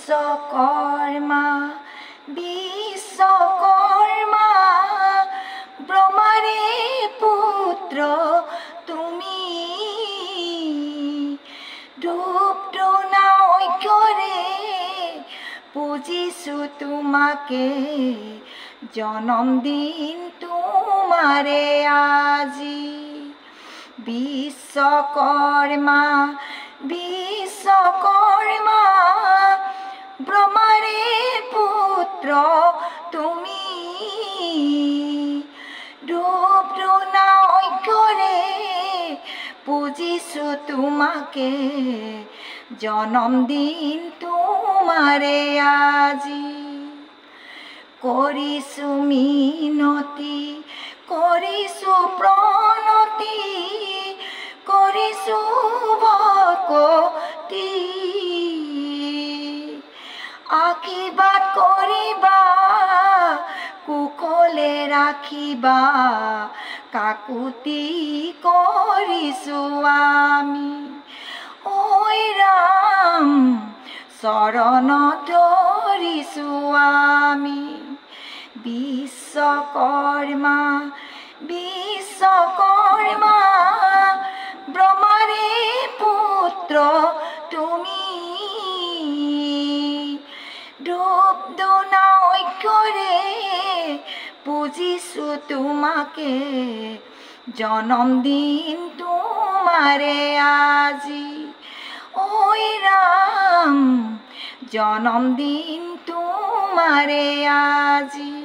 বিশ্বকর্মা বিশ্বকর্মা ব্রহ্মারে পুত্র তুমি রূপটোনা ঐক্যরে পুজিছো তোমাকে জন্মদিন তোমারে আজি বিশ্বকর্মা বিশ্বকর্মা ব্রহ্মারে পুত্র তুমি রূপটোনা ঐক্যরে পুজিছো তোমাকে জন্মদিন তোমারে আজি করিছো মিনতি করিছো প্রণতি করিছো ভকতি আশীর্বাদ করিবা কুশলে রাখিবা কাকুতি করিছো আমি ওই রাম চৰণ ধৰিছো আমি বিশ্বকৰ্মা বিশ্বকৰ্মা ব্ৰহ্মাৰে পুত্ৰ তুমি ৰূপটোনা ঐক্যৰে পুজিছো তোমাকে জন্মদিন তোমাৰে আজি ওই ৰাম জন্মদিন তোমাৰে আজি।